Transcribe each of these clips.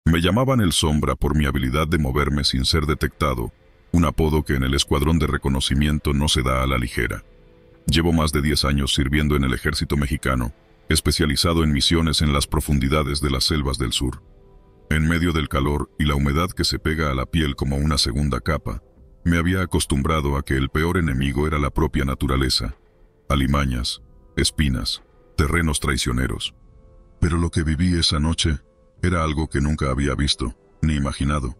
Me llamaban el Sombra por mi habilidad de moverme sin ser detectado, un apodo que en el escuadrón de reconocimiento no se da a la ligera. Llevo más de 10 años sirviendo en el ejército mexicano, especializado en misiones en las profundidades de las selvas del sur. En medio del calor y la humedad que se pega a la piel como una segunda capa, me había acostumbrado a que el peor enemigo era la propia naturaleza, alimañas, espinas, terrenos traicioneros. Pero lo que viví esa noche era algo que nunca había visto, ni imaginado.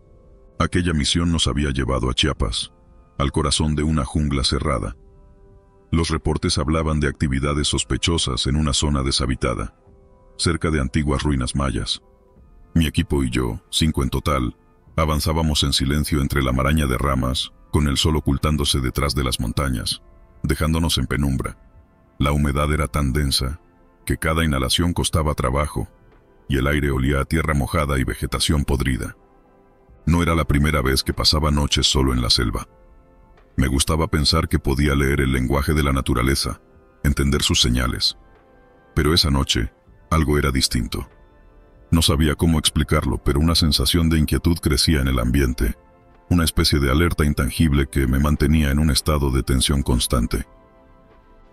Aquella misión nos había llevado a Chiapas, al corazón de una jungla cerrada. Los reportes hablaban de actividades sospechosas en una zona deshabitada, cerca de antiguas ruinas mayas. Mi equipo y yo, 5 en total, avanzábamos en silencio entre la maraña de ramas, con el sol ocultándose detrás de las montañas, dejándonos en penumbra. La humedad era tan densa que cada inhalación costaba trabajo, y el aire olía a tierra mojada y vegetación podrida. No era la primera vez que pasaba noches solo en la selva. Me gustaba pensar que podía leer el lenguaje de la naturaleza, entender sus señales. Pero esa noche, algo era distinto. No sabía cómo explicarlo, pero una sensación de inquietud crecía en el ambiente, una especie de alerta intangible que me mantenía en un estado de tensión constante.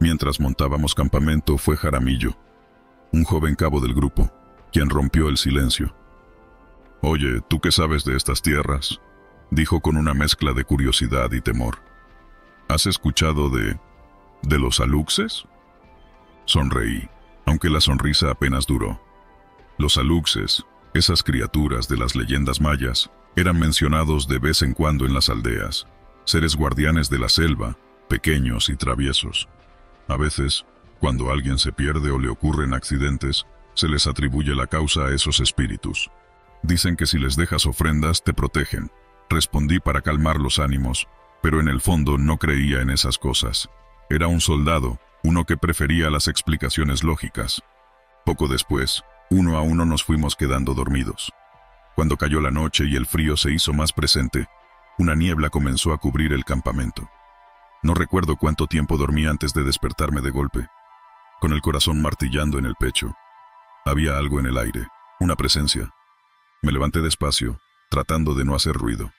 Mientras montábamos campamento fue Jaramillo, un joven cabo del grupo, quien rompió el silencio. «Oye, ¿tú qué sabes de estas tierras?», dijo con una mezcla de curiosidad y temor. «¿Has escuchado de los aluxes?». Sonreí, aunque la sonrisa apenas duró. Los aluxes, esas criaturas de las leyendas mayas, eran mencionados de vez en cuando en las aldeas, seres guardianes de la selva, pequeños y traviesos. A veces, cuando alguien se pierde o le ocurren accidentes, se les atribuye la causa a esos espíritus. Dicen que si les dejas ofrendas te protegen. Respondí para calmar los ánimos, pero en el fondo no creía en esas cosas. Era un soldado, uno que prefería las explicaciones lógicas. Poco después, uno a uno nos fuimos quedando dormidos. Cuando cayó la noche y el frío se hizo más presente, una niebla comenzó a cubrir el campamento. No recuerdo cuánto tiempo dormí antes de despertarme de golpe, con el corazón martillando en el pecho. Había algo en el aire, una presencia. Me levanté despacio, tratando de no hacer ruido.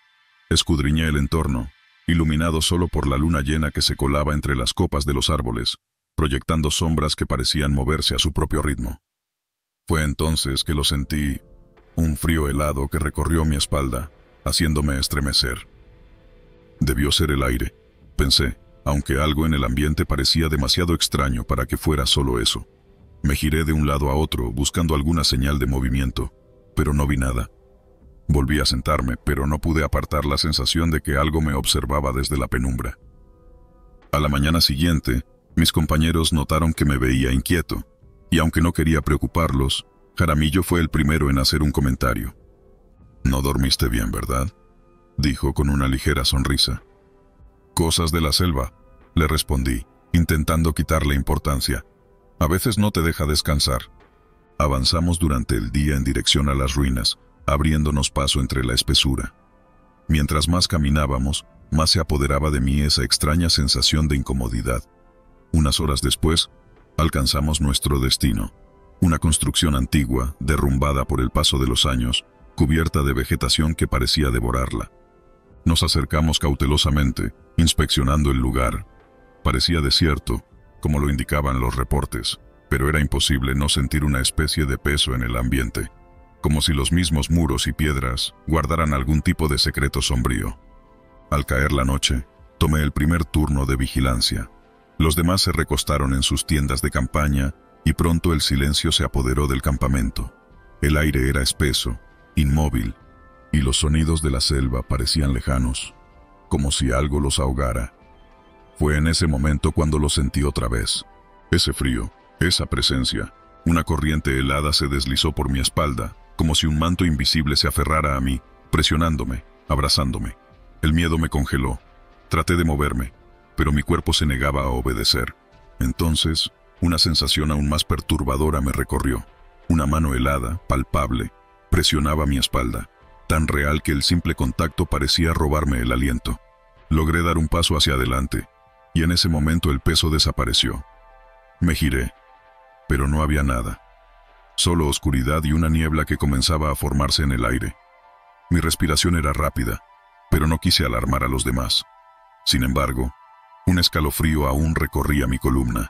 Escudriñé el entorno, iluminado solo por la luna llena que se colaba entre las copas de los árboles, proyectando sombras que parecían moverse a su propio ritmo. Fue entonces que lo sentí, un frío helado que recorrió mi espalda, haciéndome estremecer. Debió ser el aire, pensé, aunque algo en el ambiente parecía demasiado extraño para que fuera solo eso. Me giré de un lado a otro buscando alguna señal de movimiento, pero no vi nada. Volví a sentarme, pero no pude apartar la sensación de que algo me observaba desde la penumbra. A la mañana siguiente, mis compañeros notaron que me veía inquieto, y aunque no quería preocuparlos, Jaramillo fue el primero en hacer un comentario. «No dormiste bien, ¿verdad?», dijo con una ligera sonrisa. «Cosas de la selva», le respondí, intentando quitarle importancia. «A veces no te deja descansar». Avanzamos durante el día en dirección a las ruinas, abriéndonos paso entre la espesura. Mientras más caminábamos, más se apoderaba de mí esa extraña sensación de incomodidad. Unas horas después, alcanzamos nuestro destino, una construcción antigua, derrumbada por el paso de los años, cubierta de vegetación que parecía devorarla. Nos acercamos cautelosamente, inspeccionando el lugar. Parecía desierto, como lo indicaban los reportes, pero era imposible no sentir una especie de peso en el ambiente, como si los mismos muros y piedras guardaran algún tipo de secreto sombrío. Al caer la noche, tomé el primer turno de vigilancia. Los demás se recostaron en sus tiendas de campaña y pronto el silencio se apoderó del campamento. El aire era espeso, inmóvil, y los sonidos de la selva parecían lejanos, como si algo los ahogara. Fue en ese momento cuando lo sentí otra vez. Ese frío, esa presencia, una corriente helada se deslizó por mi espalda, como si un manto invisible se aferrara a mí, presionándome, abrazándome. El miedo me congeló. Traté de moverme, pero mi cuerpo se negaba a obedecer. Entonces, una sensación aún más perturbadora me recorrió. Una mano helada, palpable, presionaba mi espalda, tan real que el simple contacto parecía robarme el aliento. Logré dar un paso hacia adelante, y en ese momento el peso desapareció. Me giré, pero no había nada. Solo oscuridad y una niebla que comenzaba a formarse en el aire. Mi respiración era rápida, pero no quise alarmar a los demás. Sin embargo, un escalofrío aún recorría mi columna.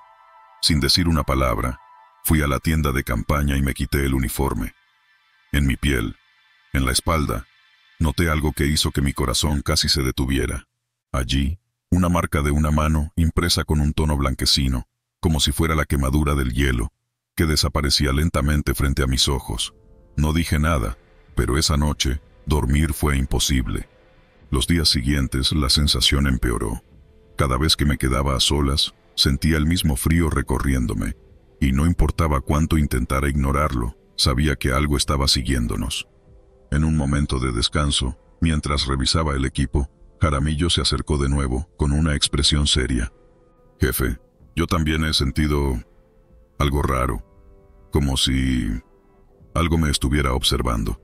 Sin decir una palabra, fui a la tienda de campaña y me quité el uniforme. En mi piel, en la espalda, noté algo que hizo que mi corazón casi se detuviera. Allí, una marca de una mano impresa con un tono blanquecino, como si fuera la quemadura del hielo, que desaparecía lentamente frente a mis ojos. No dije nada, pero esa noche, dormir fue imposible. Los días siguientes, la sensación empeoró. Cada vez que me quedaba a solas, sentía el mismo frío recorriéndome, y no importaba cuánto intentara ignorarlo, sabía que algo estaba siguiéndonos. En un momento de descanso, mientras revisaba el equipo, Jaramillo se acercó de nuevo, con una expresión seria. «Jefe, yo también he sentido algo raro, como si algo me estuviera observando»,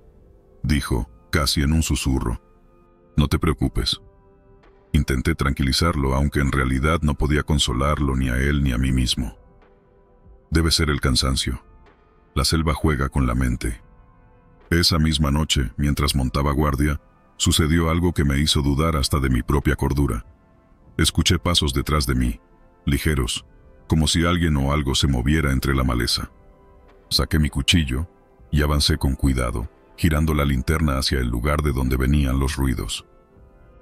dijo, casi en un susurro. «No te preocupes». Intenté tranquilizarlo, aunque en realidad no podía consolarlo ni a él ni a mí mismo. Debe ser el cansancio. La selva juega con la mente. Esa misma noche, mientras montaba guardia, sucedió algo que me hizo dudar hasta de mi propia cordura. Escuché pasos detrás de mí, ligeros, como si alguien o algo se moviera entre la maleza. Saqué mi cuchillo y avancé con cuidado, girando la linterna hacia el lugar de donde venían los ruidos.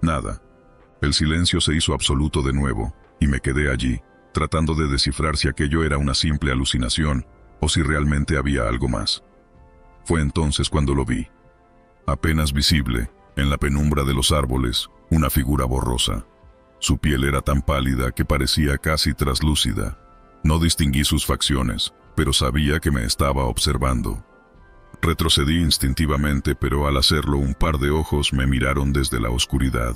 Nada. El silencio se hizo absoluto de nuevo, y me quedé allí, tratando de descifrar si aquello era una simple alucinación o si realmente había algo más. Fue entonces cuando lo vi. Apenas visible, en la penumbra de los árboles, una figura borrosa. Su piel era tan pálida que parecía casi traslúcida. No distinguí sus facciones, pero sabía que me estaba observando. Retrocedí instintivamente, pero al hacerlo un par de ojos me miraron desde la oscuridad.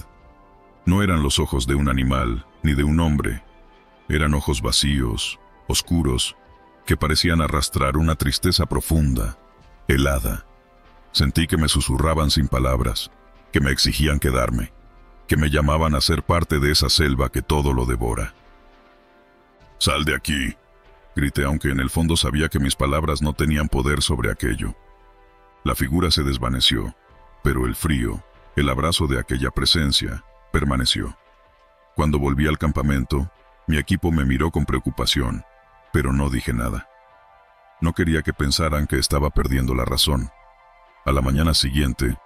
No eran los ojos de un animal, ni de un hombre. Eran ojos vacíos, oscuros, que parecían arrastrar una tristeza profunda, helada. Sentí que me susurraban sin palabras, que me exigían quedarme, que me llamaban a ser parte de esa selva que todo lo devora. «¡Sal de aquí!», grité, aunque en el fondo sabía que mis palabras no tenían poder sobre aquello. La figura se desvaneció, pero el frío, el abrazo de aquella presencia, permaneció. Cuando volví al campamento, mi equipo me miró con preocupación, pero no dije nada. No quería que pensaran que estaba perdiendo la razón. A la mañana siguiente,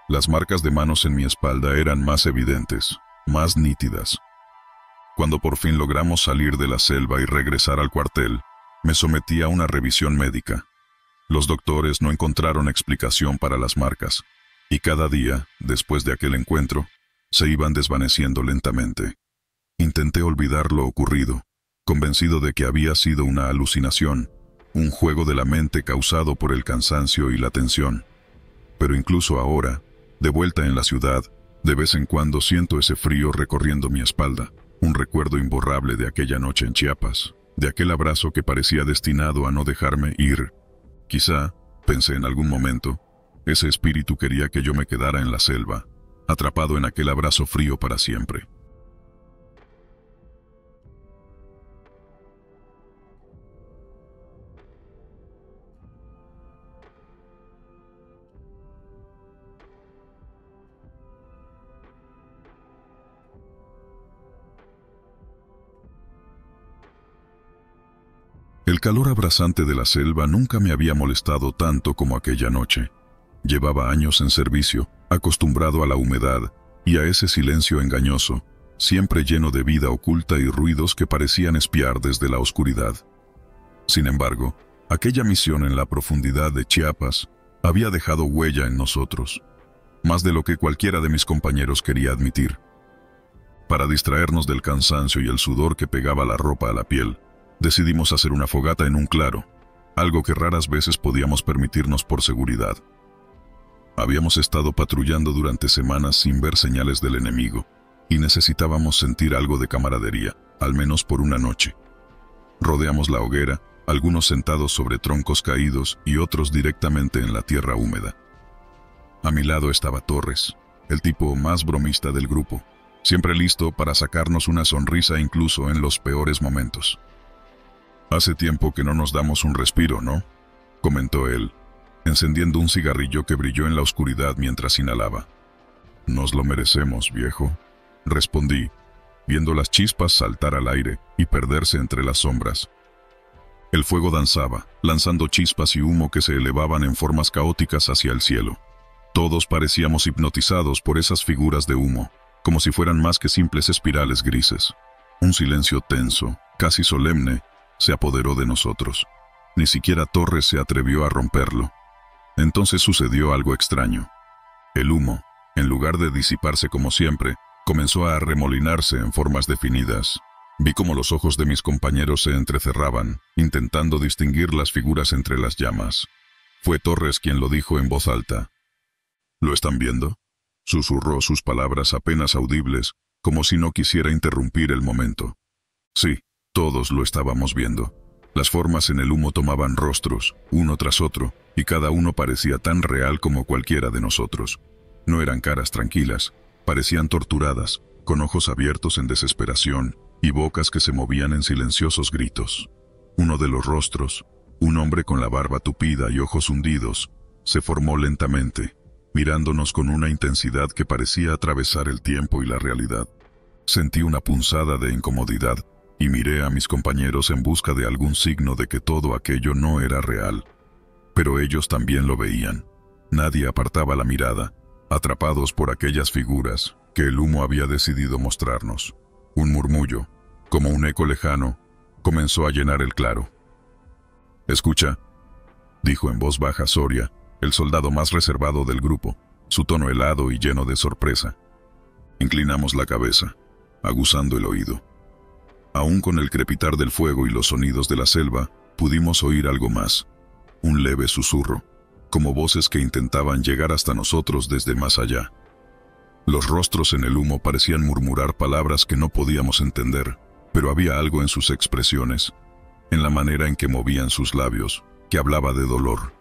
las marcas de manos en mi espalda eran más evidentes, más nítidas. Cuando por fin logramos salir de la selva y regresar al cuartel, me sometí a una revisión médica. Los doctores no encontraron explicación para las marcas, y cada día, después de aquel encuentro, se iban desvaneciendo lentamente. Intenté olvidar lo ocurrido, convencido de que había sido una alucinación, un juego de la mente causado por el cansancio y la tensión. Pero incluso ahora, de vuelta en la ciudad, de vez en cuando siento ese frío recorriendo mi espalda, un recuerdo imborrable de aquella noche en Chiapas, de aquel abrazo que parecía destinado a no dejarme ir. Quizá, pensé en algún momento, ese espíritu quería que yo me quedara en la selva, atrapado en aquel abrazo frío para siempre. El calor abrasante de la selva nunca me había molestado tanto como aquella noche. Llevaba años en servicio, acostumbrado a la humedad y a ese silencio engañoso, siempre lleno de vida oculta y ruidos que parecían espiar desde la oscuridad. Sin embargo, aquella misión en la profundidad de Chiapas había dejado huella en nosotros, más de lo que cualquiera de mis compañeros quería admitir. Para distraernos del cansancio y el sudor que pegaba la ropa a la piel, decidimos hacer una fogata en un claro, algo que raras veces podíamos permitirnos por seguridad. Habíamos estado patrullando durante semanas sin ver señales del enemigo, y necesitábamos sentir algo de camaradería, al menos por una noche. Rodeamos la hoguera, algunos sentados sobre troncos caídos y otros directamente en la tierra húmeda. A mi lado estaba Torres, el tipo más bromista del grupo, siempre listo para sacarnos una sonrisa incluso en los peores momentos. «Hace tiempo que no nos damos un respiro, ¿no?», comentó él, encendiendo un cigarrillo que brilló en la oscuridad mientras inhalaba. «Nos lo merecemos, viejo», respondí, viendo las chispas saltar al aire y perderse entre las sombras. El fuego danzaba, lanzando chispas y humo que se elevaban en formas caóticas hacia el cielo. Todos parecíamos hipnotizados por esas figuras de humo, como si fueran más que simples espirales grises. Un silencio tenso, casi solemne, se apoderó de nosotros. Ni siquiera Torres se atrevió a romperlo. Entonces sucedió algo extraño. El humo, en lugar de disiparse como siempre, comenzó a arremolinarse en formas definidas. Vi cómo los ojos de mis compañeros se entrecerraban, intentando distinguir las figuras entre las llamas. Fue Torres quien lo dijo en voz alta. «¿Lo están viendo?», susurró sus palabras apenas audibles, como si no quisiera interrumpir el momento. Sí, todos lo estábamos viendo. Las formas en el humo tomaban rostros, uno tras otro, y cada uno parecía tan real como cualquiera de nosotros. No eran caras tranquilas, parecían torturadas, con ojos abiertos en desesperación y bocas que se movían en silenciosos gritos. Uno de los rostros, un hombre con la barba tupida y ojos hundidos, se formó lentamente, mirándonos con una intensidad que parecía atravesar el tiempo y la realidad. Sentí una punzada de incomodidad y miré a mis compañeros en busca de algún signo de que todo aquello no era real. Pero ellos también lo veían. Nadie apartaba la mirada, atrapados por aquellas figuras que el humo había decidido mostrarnos. Un murmullo, como un eco lejano, comenzó a llenar el claro. «Escucha», dijo en voz baja Soria, el soldado más reservado del grupo, su tono helado y lleno de sorpresa. Inclinamos la cabeza, aguzando el oído. Aún con el crepitar del fuego y los sonidos de la selva, pudimos oír algo más. Un leve susurro, como voces que intentaban llegar hasta nosotros desde más allá. Los rostros en el humo parecían murmurar palabras que no podíamos entender, pero había algo en sus expresiones, en la manera en que movían sus labios, que hablaba de dolor.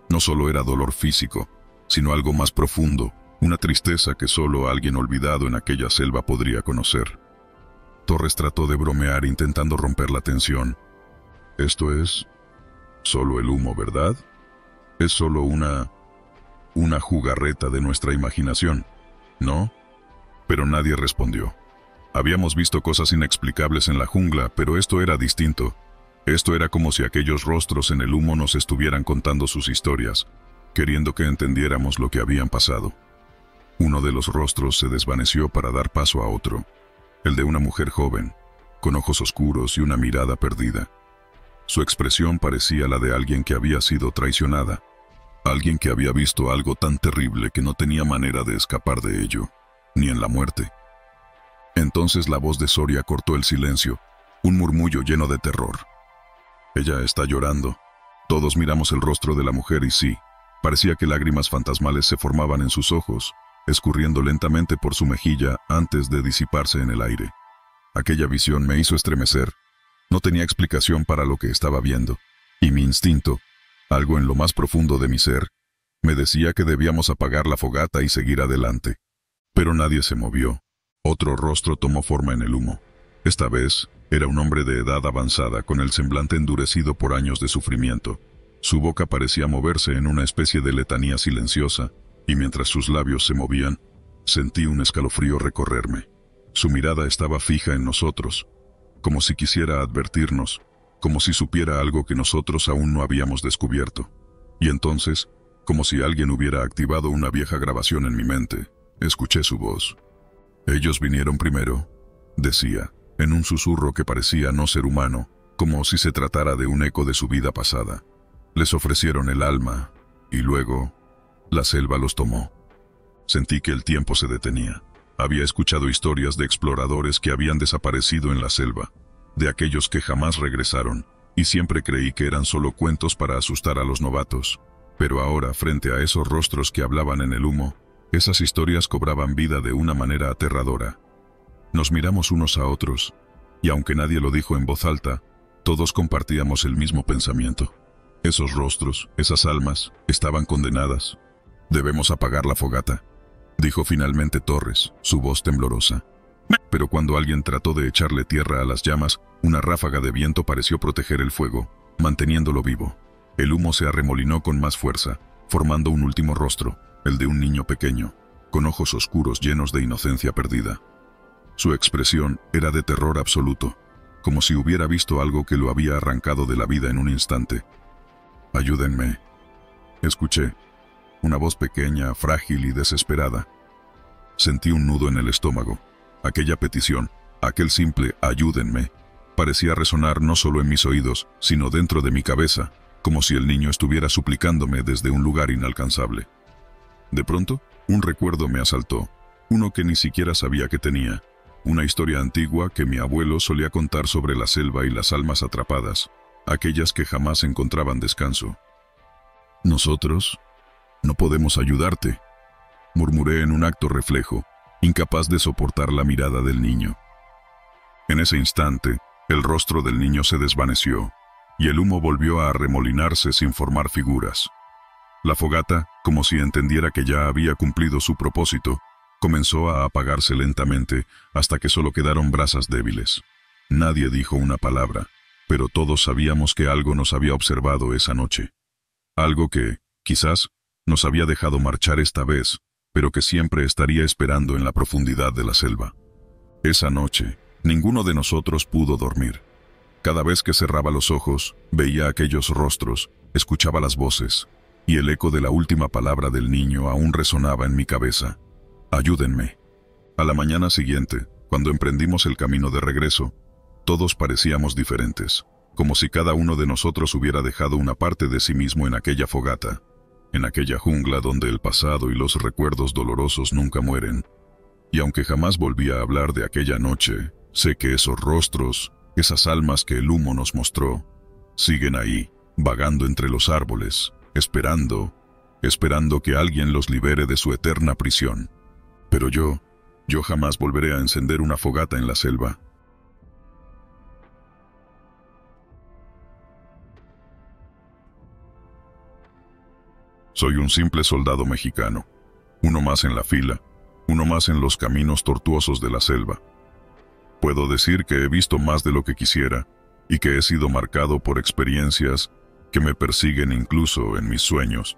No solo era dolor físico, sino algo más profundo, una tristeza que solo alguien olvidado en aquella selva podría conocer. Torres trató de bromear intentando romper la tensión. «Esto es solo el humo, ¿verdad? Es solo una jugarreta de nuestra imaginación, ¿no?» Pero nadie respondió. Habíamos visto cosas inexplicables en la jungla, pero esto era distinto. Esto era como si aquellos rostros en el humo nos estuvieran contando sus historias, queriendo que entendiéramos lo que habían pasado. Uno de los rostros se desvaneció para dar paso a otro, el de una mujer joven, con ojos oscuros y una mirada perdida. Su expresión parecía la de alguien que había sido traicionada, alguien que había visto algo tan terrible que no tenía manera de escapar de ello, ni en la muerte. Entonces la voz de Soria cortó el silencio, un murmullo lleno de terror. «Ella está llorando». Todos miramos el rostro de la mujer y sí, parecía que lágrimas fantasmales se formaban en sus ojos, escurriendo lentamente por su mejilla antes de disiparse en el aire. Aquella visión me hizo estremecer. No tenía explicación para lo que estaba viendo, y mi instinto, algo en lo más profundo de mi ser, me decía que debíamos apagar la fogata y seguir adelante. Pero nadie se movió. Otro rostro tomó forma en el humo. Esta vez, era un hombre de edad avanzada con el semblante endurecido por años de sufrimiento. Su boca parecía moverse en una especie de letanía silenciosa, y mientras sus labios se movían, sentí un escalofrío recorrerme. Su mirada estaba fija en nosotros, como si quisiera advertirnos, como si supiera algo que nosotros aún no habíamos descubierto. Y entonces, como si alguien hubiera activado una vieja grabación en mi mente, escuché su voz. «Ellos vinieron primero», decía, en un susurro que parecía no ser humano, como si se tratara de un eco de su vida pasada. «Les ofrecieron el alma, y luego, la selva los tomó». Sentí que el tiempo se detenía. Había escuchado historias de exploradores que habían desaparecido en la selva, de aquellos que jamás regresaron, y siempre creí que eran solo cuentos para asustar a los novatos. Pero ahora, frente a esos rostros que hablaban en el humo, esas historias cobraban vida de una manera aterradora. Nos miramos unos a otros, y aunque nadie lo dijo en voz alta, todos compartíamos el mismo pensamiento. Esos rostros, esas almas, estaban condenadas. «Debemos apagar la fogata», dijo finalmente Torres, su voz temblorosa. Pero cuando alguien trató de echarle tierra a las llamas, una ráfaga de viento pareció proteger el fuego, manteniéndolo vivo. El humo se arremolinó con más fuerza, formando un último rostro, el de un niño pequeño, con ojos oscuros llenos de inocencia perdida. Su expresión era de terror absoluto, como si hubiera visto algo que lo había arrancado de la vida en un instante. «Ayúdenme», escuché, una voz pequeña, frágil y desesperada. Sentí un nudo en el estómago. Aquella petición, aquel simple «ayúdenme», parecía resonar no solo en mis oídos, sino dentro de mi cabeza, como si el niño estuviera suplicándome desde un lugar inalcanzable. De pronto, un recuerdo me asaltó, uno que ni siquiera sabía que tenía, una historia antigua que mi abuelo solía contar sobre la selva y las almas atrapadas, aquellas que jamás encontraban descanso. «Nosotros no podemos ayudarte», murmuré en un acto reflejo, incapaz de soportar la mirada del niño. En ese instante, el rostro del niño se desvaneció, y el humo volvió a arremolinarse sin formar figuras. La fogata, como si entendiera que ya había cumplido su propósito, comenzó a apagarse lentamente hasta que solo quedaron brasas débiles. Nadie dijo una palabra, pero todos sabíamos que algo nos había observado esa noche. Algo que, quizás, nos había dejado marchar esta vez, pero que siempre estaría esperando en la profundidad de la selva. Esa noche, ninguno de nosotros pudo dormir. Cada vez que cerraba los ojos, veía aquellos rostros, escuchaba las voces, y el eco de la última palabra del niño aún resonaba en mi cabeza. «Ayúdenme». A la mañana siguiente, cuando emprendimos el camino de regreso, todos parecíamos diferentes, como si cada uno de nosotros hubiera dejado una parte de sí mismo en aquella fogata, en aquella jungla donde el pasado y los recuerdos dolorosos nunca mueren. Y aunque jamás volví a hablar de aquella noche, sé que esos rostros, esas almas que el humo nos mostró, siguen ahí, vagando entre los árboles, esperando que alguien los libere de su eterna prisión. Pero yo jamás volveré a encender una fogata en la selva. Soy un simple soldado mexicano, uno más en la fila, uno más en los caminos tortuosos de la selva. Puedo decir que he visto más de lo que quisiera y que he sido marcado por experiencias que me persiguen incluso en mis sueños.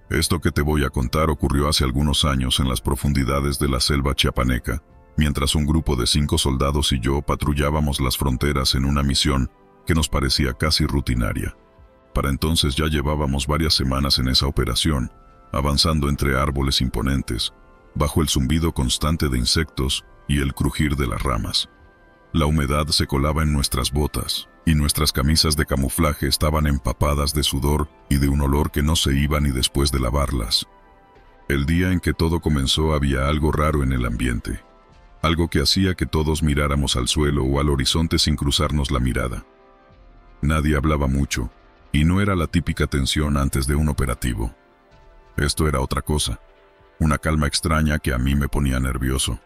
Esto que te voy a contar ocurrió hace algunos años en las profundidades de la selva chiapaneca, mientras un grupo de 5 soldados y yo patrullábamos las fronteras en una misión que nos parecía casi rutinaria. Para entonces ya llevábamos varias semanas en esa operación, avanzando entre árboles imponentes, bajo el zumbido constante de insectos y el crujir de las ramas. La humedad se colaba en nuestras botas, y nuestras camisas de camuflaje estaban empapadas de sudor y de un olor que no se iba ni después de lavarlas. El día en que todo comenzó había algo raro en el ambiente, algo que hacía que todos miráramos al suelo o al horizonte sin cruzarnos la mirada. Nadie hablaba mucho, y no era la típica tensión antes de un operativo. Esto era otra cosa, una calma extraña que a mí me ponía nervioso.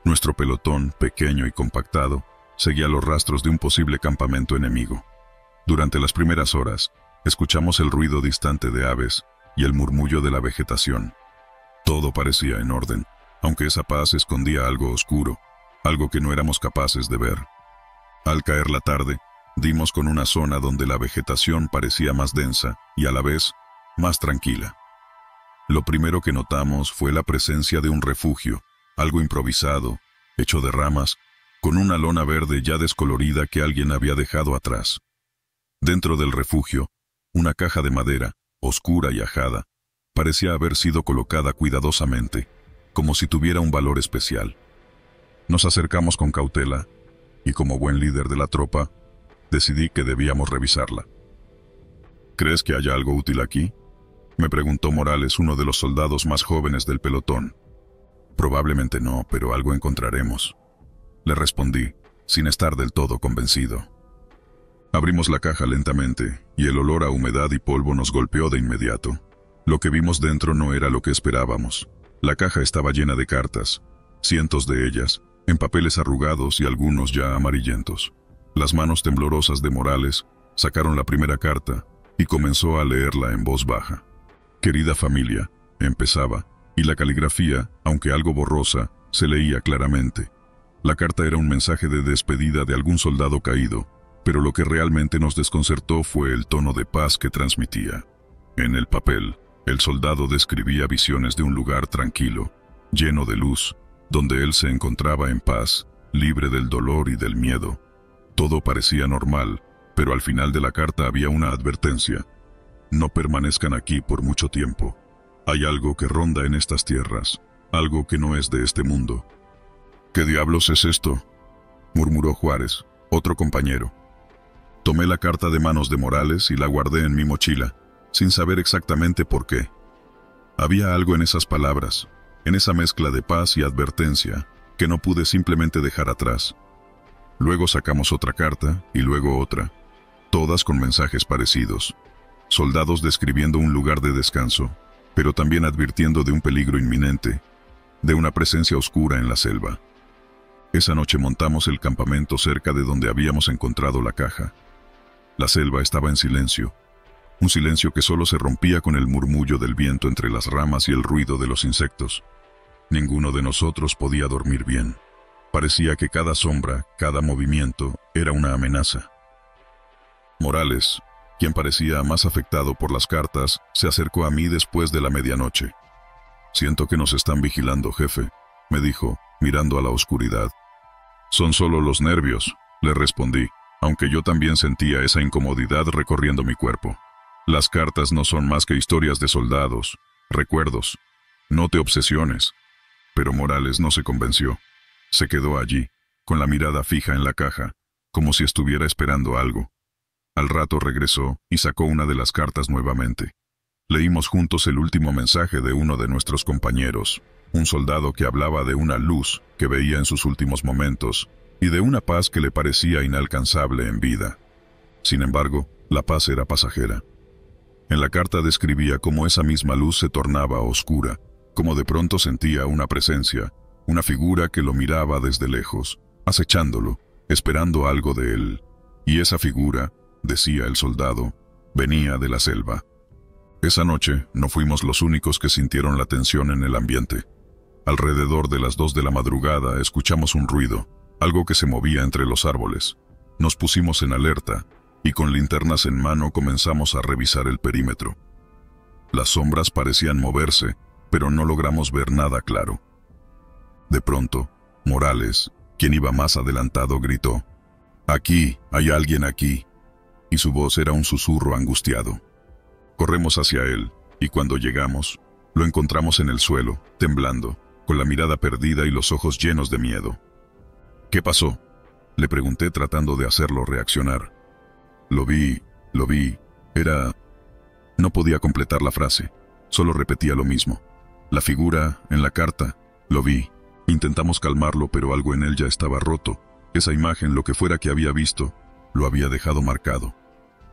Nuestro pelotón, pequeño y compactado, seguía los rastros de un posible campamento enemigo. Durante las primeras horas, escuchamos el ruido distante de aves y el murmullo de la vegetación. Todo parecía en orden, aunque esa paz escondía algo oscuro, algo que no éramos capaces de ver. Al caer la tarde, dimos con una zona donde la vegetación parecía más densa y a la vez más tranquila. Lo primero que notamos fue la presencia de un refugio, algo improvisado, hecho de ramas, con una lona verde ya descolorida que alguien había dejado atrás. Dentro del refugio, una caja de madera, oscura y ajada, parecía haber sido colocada cuidadosamente, como si tuviera un valor especial. Nos acercamos con cautela, y como buen líder de la tropa, decidí que debíamos revisarla. ¿Crees que haya algo útil aquí?, me preguntó Morales, uno de los soldados más jóvenes del pelotón. Probablemente no, pero algo encontraremos, le respondí, sin estar del todo convencido. Abrimos la caja lentamente, y el olor a humedad y polvo nos golpeó de inmediato. Lo que vimos dentro no era lo que esperábamos. La caja estaba llena de cartas, cientos de ellas, en papeles arrugados y algunos ya amarillentos. Las manos temblorosas de Morales sacaron la primera carta y comenzó a leerla en voz baja. «Querida familia», empezaba, y la caligrafía, aunque algo borrosa, se leía claramente. La carta era un mensaje de despedida de algún soldado caído, pero lo que realmente nos desconcertó fue el tono de paz que transmitía. En el papel, el soldado describía visiones de un lugar tranquilo, lleno de luz, donde él se encontraba en paz, libre del dolor y del miedo. Todo parecía normal, pero al final de la carta había una advertencia. No permanezcan aquí por mucho tiempo. Hay algo que ronda en estas tierras, algo que no es de este mundo. ¿Qué diablos es esto?, murmuró Juárez, otro compañero. Tomé la carta de manos de Morales y la guardé en mi mochila, sin saber exactamente por qué. Había algo en esas palabras, en esa mezcla de paz y advertencia, que no pude simplemente dejar atrás. Luego sacamos otra carta y luego otra, todas con mensajes parecidos. Soldados describiendo un lugar de descanso, pero también advirtiendo de un peligro inminente, de una presencia oscura en la selva. Esa noche montamos el campamento cerca de donde habíamos encontrado la caja. La selva estaba en silencio, un silencio que solo se rompía con el murmullo del viento entre las ramas y el ruido de los insectos. Ninguno de nosotros podía dormir bien. Parecía que cada sombra, cada movimiento, era una amenaza. Morales, quien parecía más afectado por las cartas, se acercó a mí después de la medianoche. «Siento que nos están vigilando, jefe», me dijo, mirando a la oscuridad. «Son solo los nervios», le respondí, aunque yo también sentía esa incomodidad recorriendo mi cuerpo. «Las cartas no son más que historias de soldados, recuerdos. No te obsesiones». Pero Morales no se convenció. Se quedó allí, con la mirada fija en la caja, como si estuviera esperando algo. Al rato regresó y sacó una de las cartas nuevamente. Leímos juntos el último mensaje de uno de nuestros compañeros, un soldado que hablaba de una luz que veía en sus últimos momentos y de una paz que le parecía inalcanzable en vida. Sin embargo, la paz era pasajera. En la carta describía cómo esa misma luz se tornaba oscura, como de pronto sentía una presencia, una figura que lo miraba desde lejos, acechándolo, esperando algo de él. Y esa figura, decía el soldado, venía de la selva. Esa noche no fuimos los únicos que sintieron la tensión en el ambiente. Alrededor de las 2 de la madrugada escuchamos un ruido, algo que se movía entre los árboles. Nos pusimos en alerta y con linternas en mano comenzamos a revisar el perímetro. Las sombras parecían moverse, pero no logramos ver nada claro. De pronto, Morales, quien iba más adelantado, gritó: «Aquí, hay alguien aquí», y su voz era un susurro angustiado. Corremos hacia él, y cuando llegamos, lo encontramos en el suelo, temblando, con la mirada perdida y los ojos llenos de miedo. «¿Qué pasó?», le pregunté tratando de hacerlo reaccionar. Lo vi, era...». No podía completar la frase, solo repetía lo mismo. La figura, en la carta, lo vi. Intentamos calmarlo, pero algo en él ya estaba roto. Esa imagen, lo que fuera que había visto, lo había dejado marcado.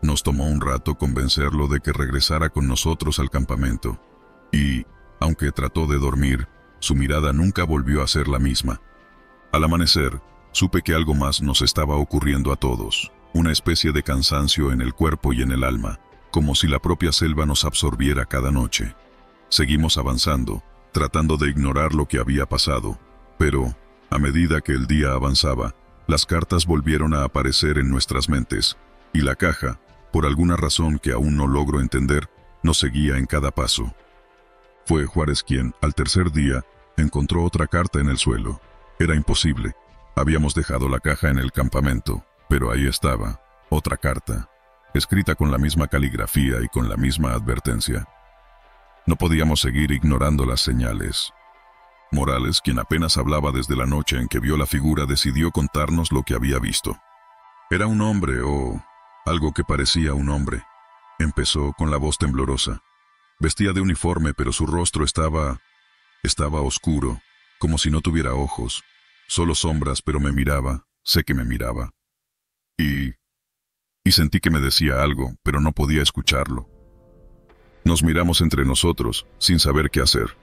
Nos tomó un rato convencerlo de que regresara con nosotros al campamento. Y, aunque trató de dormir, su mirada nunca volvió a ser la misma. Al amanecer, supe que algo más nos estaba ocurriendo a todos. Una especie de cansancio en el cuerpo y en el alma, como si la propia selva nos absorbiera cada noche. Seguimos avanzando, tratando de ignorar lo que había pasado, pero, a medida que el día avanzaba, las cartas volvieron a aparecer en nuestras mentes, y la caja, por alguna razón que aún no logro entender, nos seguía en cada paso. Fue Juárez quien, al tercer día, encontró otra carta en el suelo. Era imposible. Habíamos dejado la caja en el campamento, pero ahí estaba, otra carta, escrita con la misma caligrafía y con la misma advertencia. No podíamos seguir ignorando las señales. Morales, quien apenas hablaba desde la noche en que vio la figura, decidió contarnos lo que había visto. Era un hombre o algo que parecía un hombre. Empezó con la voz temblorosa. Vestía de uniforme, pero su rostro estaba oscuro, como si no tuviera ojos, solo sombras, pero me miraba, sé que me miraba. Y sentí que me decía algo, pero no podía escucharlo. Nos miramos entre nosotros, sin saber qué hacer.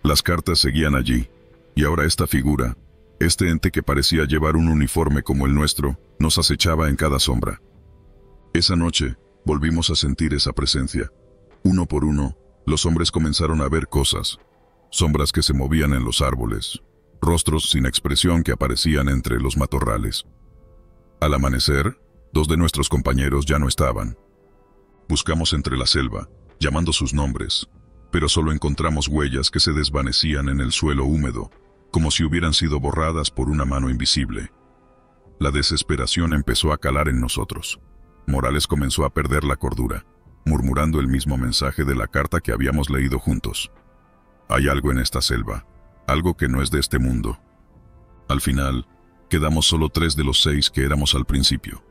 Las cartas seguían allí, y ahora esta figura, este ente que parecía llevar un uniforme como el nuestro, nos acechaba en cada sombra. Esa noche, volvimos a sentir esa presencia. Uno por uno, los hombres comenzaron a ver cosas, sombras que se movían en los árboles, rostros sin expresión que aparecían entre los matorrales. Al amanecer, Dos de nuestros compañeros ya no estaban. Buscamos entre la selva, llamando sus nombres, pero solo encontramos huellas que se desvanecían en el suelo húmedo, como si hubieran sido borradas por una mano invisible. La desesperación empezó a calar en nosotros. Morales comenzó a perder la cordura, murmurando el mismo mensaje de la carta que habíamos leído juntos. Hay algo en esta selva, algo que no es de este mundo. Al final, quedamos solo 3 de los 6 que éramos al principio.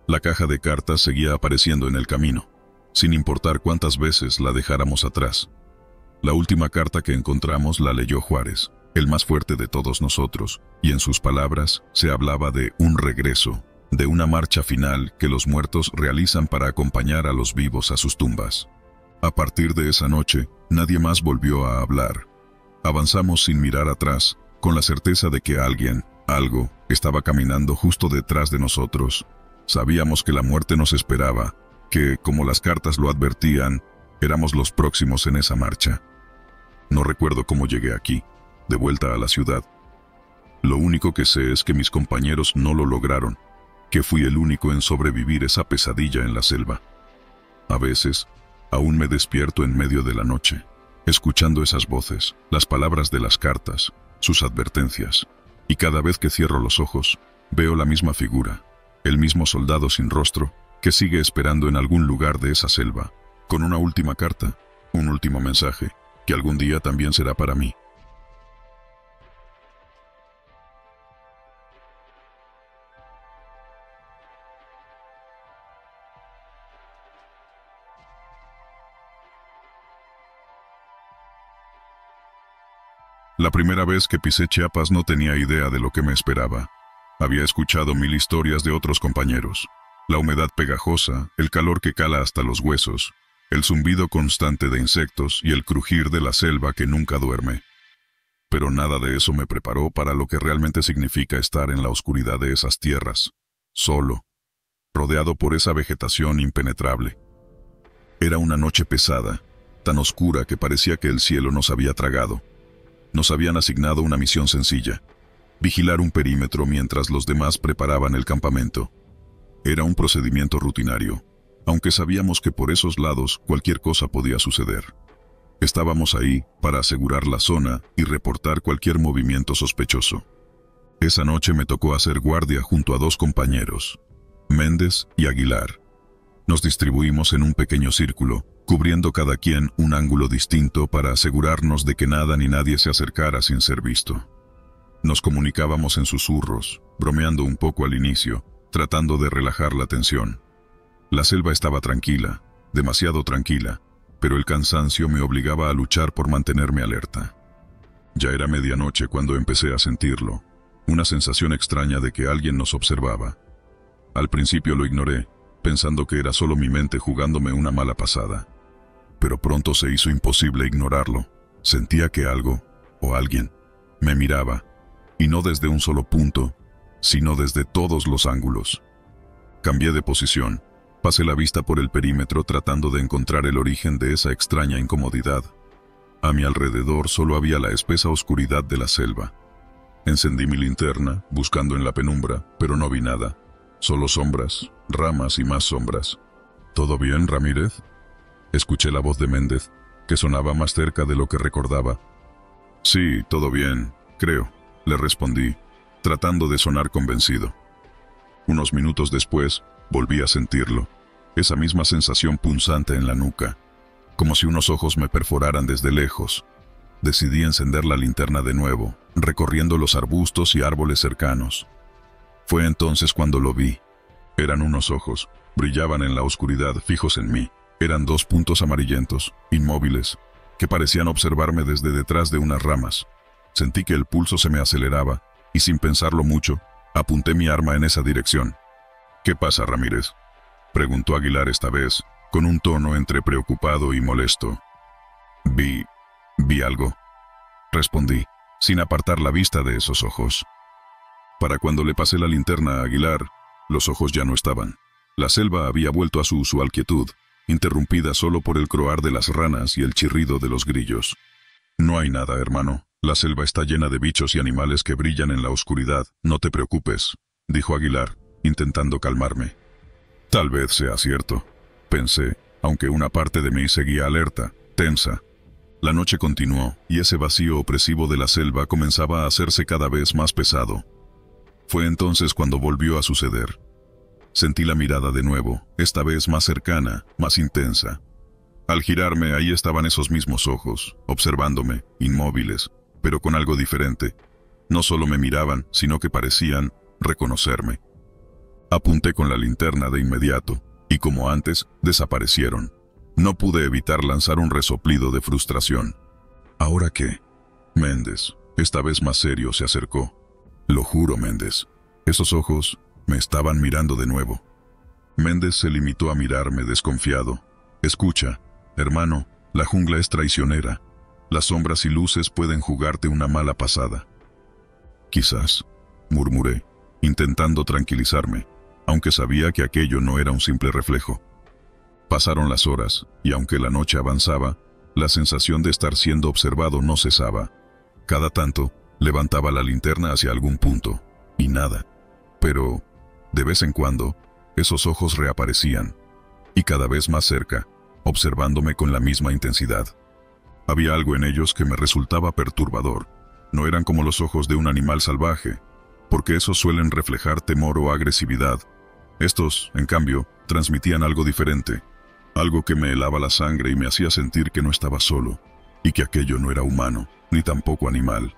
La caja de cartas seguía apareciendo en el camino, sin importar cuántas veces la dejáramos atrás. La última carta que encontramos la leyó Juárez, el más fuerte de todos nosotros, y en sus palabras se hablaba de un regreso, de una marcha final que los muertos realizan para acompañar a los vivos a sus tumbas. A partir de esa noche, nadie más volvió a hablar. Avanzamos sin mirar atrás, con la certeza de que alguien, algo, estaba caminando justo detrás de nosotros. Sabíamos que la muerte nos esperaba, que, como las cartas lo advertían, éramos los próximos en esa marcha. No recuerdo cómo llegué aquí, de vuelta a la ciudad. Lo único que sé es que mis compañeros no lo lograron, que fui el único en sobrevivir esa pesadilla en la selva. A veces, aún me despierto en medio de la noche, escuchando esas voces, las palabras de las cartas, sus advertencias, y cada vez que cierro los ojos, veo la misma figura, el mismo soldado sin rostro, que sigue esperando en algún lugar de esa selva, con una última carta, un último mensaje, que algún día también será para mí. La primera vez que pisé Chiapas no tenía idea de lo que me esperaba. Había escuchado 1000 historias de otros compañeros. La humedad pegajosa, el calor que cala hasta los huesos, el zumbido constante de insectos y el crujir de la selva que nunca duerme. Pero nada de eso me preparó para lo que realmente significa estar en la oscuridad de esas tierras, solo, rodeado por esa vegetación impenetrable. Era una noche pesada, tan oscura que parecía que el cielo nos había tragado. Nos habían asignado una misión sencilla: vigilar un perímetro mientras los demás preparaban el campamento. Era un procedimiento rutinario, aunque sabíamos que por esos lados cualquier cosa podía suceder. Estábamos ahí para asegurar la zona y reportar cualquier movimiento sospechoso. Esa noche me tocó hacer guardia junto a 2 compañeros, Méndez y Aguilar. Nos distribuimos en un pequeño círculo, cubriendo cada quien un ángulo distinto para asegurarnos de que nada ni nadie se acercara sin ser visto. Nos comunicábamos en susurros, bromeando un poco al inicio, tratando de relajar la tensión. La selva estaba tranquila, demasiado tranquila, pero el cansancio me obligaba a luchar por mantenerme alerta. Ya era medianoche cuando empecé a sentirlo, una sensación extraña de que alguien nos observaba. Al principio lo ignoré, pensando que era solo mi mente jugándome una mala pasada. Pero pronto se hizo imposible ignorarlo. Sentía que algo, o alguien, me miraba, y no desde un solo punto, sino desde todos los ángulos. Cambié de posición, pasé la vista por el perímetro tratando de encontrar el origen de esa extraña incomodidad. A mi alrededor solo había la espesa oscuridad de la selva. Encendí mi linterna, buscando en la penumbra, pero no vi nada. Solo sombras, ramas y más sombras. ¿Todo bien, Ramírez? Escuché la voz de Méndez, que sonaba más cerca de lo que recordaba. Sí, todo bien, creo, le respondí, tratando de sonar convencido. Unos minutos después, volví a sentirlo, esa misma sensación punzante en la nuca, como si unos ojos me perforaran desde lejos. Decidí encender la linterna de nuevo, recorriendo los arbustos y árboles cercanos. Fue entonces cuando lo vi. Eran unos ojos, brillaban en la oscuridad, fijos en mí. Eran 2 puntos amarillentos, inmóviles, que parecían observarme desde detrás de unas ramas. Sentí que el pulso se me aceleraba, y sin pensarlo mucho, apunté mi arma en esa dirección. ¿Qué pasa, Ramírez?, preguntó Aguilar esta vez, con un tono entre preocupado y molesto. Vi algo, respondí, sin apartar la vista de esos ojos. Para cuando le pasé la linterna a Aguilar, los ojos ya no estaban. La selva había vuelto a su usual quietud, interrumpida solo por el croar de las ranas y el chirrido de los grillos. No hay nada, hermano. La selva está llena de bichos y animales que brillan en la oscuridad. No te preocupes, dijo Aguilar, intentando calmarme. Tal vez sea cierto, pensé, aunque una parte de mí seguía alerta, tensa. La noche continuó, y ese vacío opresivo de la selva comenzaba a hacerse cada vez más pesado. Fue entonces cuando volvió a suceder. Sentí la mirada de nuevo, esta vez más cercana, más intensa. Al girarme, ahí estaban esos mismos ojos, observándome, inmóviles, pero con algo diferente. No solo me miraban, sino que parecían reconocerme. Apunté con la linterna de inmediato, y como antes, desaparecieron. No pude evitar lanzar un resoplido de frustración. ¿Ahora qué? Méndez, esta vez más serio, se acercó. Lo juro, Méndez. Esos ojos me estaban mirando de nuevo. Méndez se limitó a mirarme desconfiado. Escucha, hermano, la jungla es traicionera. Las sombras y luces pueden jugarte una mala pasada. Quizás, murmuré, intentando tranquilizarme, aunque sabía que aquello no era un simple reflejo. Pasaron las horas, y aunque la noche avanzaba, la sensación de estar siendo observado no cesaba. Cada tanto, levantaba la linterna hacia algún punto, y nada. Pero, de vez en cuando, esos ojos reaparecían, y cada vez más cerca, observándome con la misma intensidad. Había algo en ellos que me resultaba perturbador. No eran como los ojos de un animal salvaje, porque esos suelen reflejar temor o agresividad. Estos, en cambio, transmitían algo diferente, algo que me helaba la sangre y me hacía sentir que no estaba solo, y que aquello no era humano, ni tampoco animal.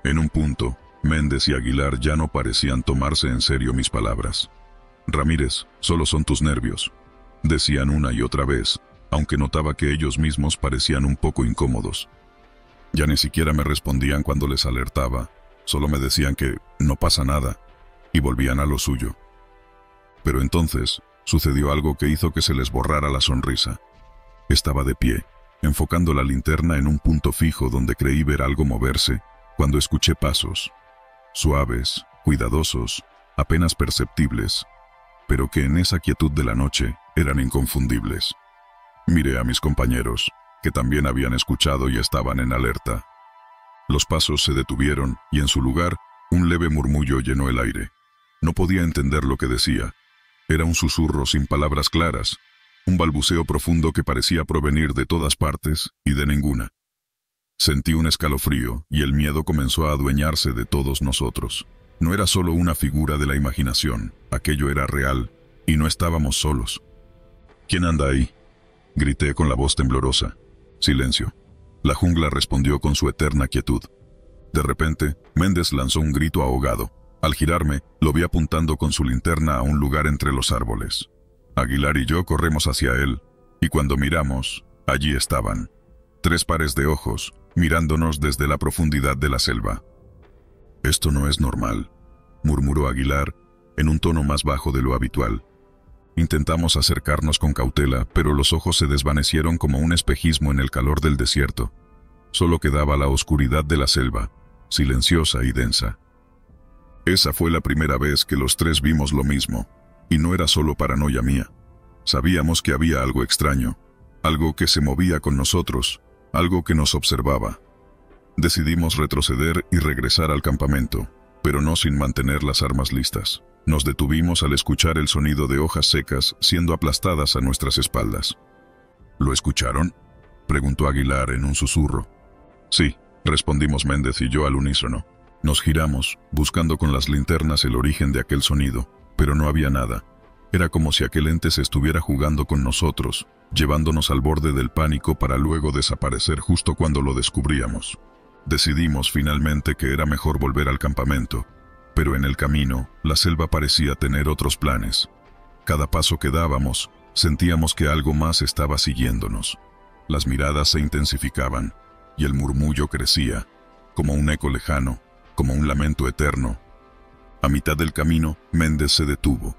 En un punto, Méndez y Aguilar ya no parecían tomarse en serio mis palabras. «Ramírez, solo son tus nervios», decían una y otra vez, aunque notaba que ellos mismos parecían un poco incómodos. Ya ni siquiera me respondían cuando les alertaba, solo me decían que no pasa nada, y volvían a lo suyo. Pero entonces, sucedió algo que hizo que se les borrara la sonrisa. Estaba de pie, enfocando la linterna en un punto fijo donde creí ver algo moverse, cuando escuché pasos. Suaves, cuidadosos, apenas perceptibles, pero que en esa quietud de la noche eran inconfundibles. Miré a mis compañeros, que también habían escuchado y estaban en alerta. Los pasos se detuvieron y en su lugar, un leve murmullo llenó el aire. No podía entender lo que decía. Era un susurro sin palabras claras, un balbuceo profundo que parecía provenir de todas partes y de ninguna. Sentí un escalofrío y el miedo comenzó a adueñarse de todos nosotros. No era solo una figura de la imaginación, aquello era real, y no estábamos solos. «¿Quién anda ahí?», grité con la voz temblorosa. Silencio. La jungla respondió con su eterna quietud. De repente, Méndez lanzó un grito ahogado. Al girarme, lo vi apuntando con su linterna a un lugar entre los árboles. Aguilar y yo corremos hacia él, y cuando miramos, allí estaban. 3 pares de ojos, mirándonos desde la profundidad de la selva. «Esto no es normal», murmuró Aguilar, en un tono más bajo de lo habitual. Intentamos acercarnos con cautela, pero los ojos se desvanecieron como un espejismo en el calor del desierto. Solo quedaba la oscuridad de la selva, silenciosa y densa. Esa fue la primera vez que los 3 vimos lo mismo, y no era solo paranoia mía. Sabíamos que había algo extraño, algo que se movía con nosotros, algo que nos observaba. Decidimos retroceder y regresar al campamento, pero no sin mantener las armas listas. Nos detuvimos al escuchar el sonido de hojas secas siendo aplastadas a nuestras espaldas. «¿Lo escucharon?», preguntó Aguilar en un susurro. «Sí», respondimos Méndez y yo al unísono. Nos giramos, buscando con las linternas el origen de aquel sonido, pero no había nada. Era como si aquel ente se estuviera jugando con nosotros, llevándonos al borde del pánico para luego desaparecer justo cuando lo descubríamos. Decidimos finalmente que era mejor volver al campamento, pero en el camino, la selva parecía tener otros planes. Cada paso que dábamos, sentíamos que algo más estaba siguiéndonos. Las miradas se intensificaban, y el murmullo crecía, como un eco lejano, como un lamento eterno. A mitad del camino, Méndez se detuvo.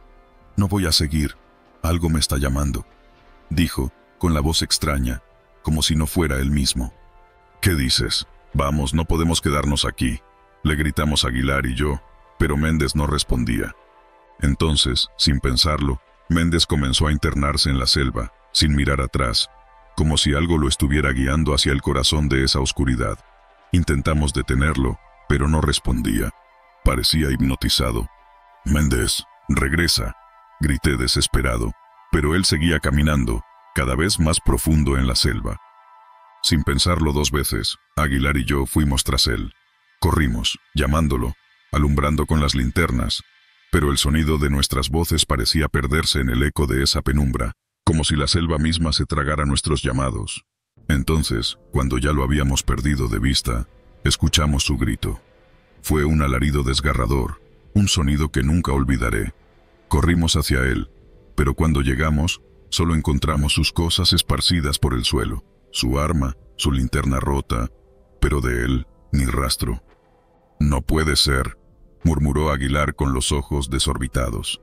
«No voy a seguir, algo me está llamando», dijo, con la voz extraña, como si no fuera él mismo. «¿Qué dices? Vamos, no podemos quedarnos aquí», le gritamos Aguilar y yo, pero Méndez no respondía. Entonces, sin pensarlo, Méndez comenzó a internarse en la selva, sin mirar atrás, como si algo lo estuviera guiando hacia el corazón de esa oscuridad. Intentamos detenerlo, pero no respondía. Parecía hipnotizado. «Méndez, regresa», grité desesperado, pero él seguía caminando, cada vez más profundo en la selva. Sin pensarlo dos veces, Aguilar y yo fuimos tras él. Corrimos, llamándolo, alumbrando con las linternas, pero el sonido de nuestras voces parecía perderse en el eco de esa penumbra, como si la selva misma se tragara nuestros llamados. Entonces, cuando ya lo habíamos perdido de vista, escuchamos su grito. Fue un alarido desgarrador, un sonido que nunca olvidaré. Corrimos hacia él, pero cuando llegamos, solo encontramos sus cosas esparcidas por el suelo, su arma, su linterna rota, pero de él, ni rastro. «No puede ser», murmuró Aguilar con los ojos desorbitados.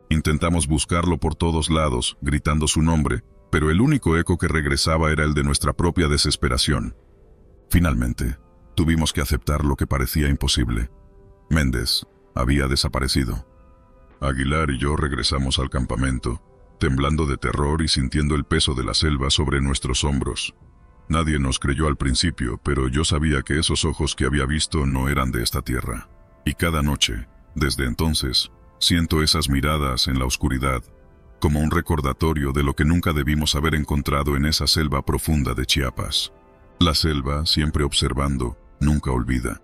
Intentamos buscarlo por todos lados, gritando su nombre, pero el único eco que regresaba era el de nuestra propia desesperación. Finalmente, tuvimos que aceptar lo que parecía imposible. Méndez había desaparecido. Aguilar y yo regresamos al campamento, temblando de terror y sintiendo el peso de la selva sobre nuestros hombros. Nadie nos creyó al principio, pero yo sabía que esos ojos que había visto no eran de esta tierra. Y cada noche, desde entonces, siento esas miradas en la oscuridad, como un recordatorio de lo que nunca debimos haber encontrado en esa selva profunda de Chiapas. La selva, siempre observando, nunca olvida.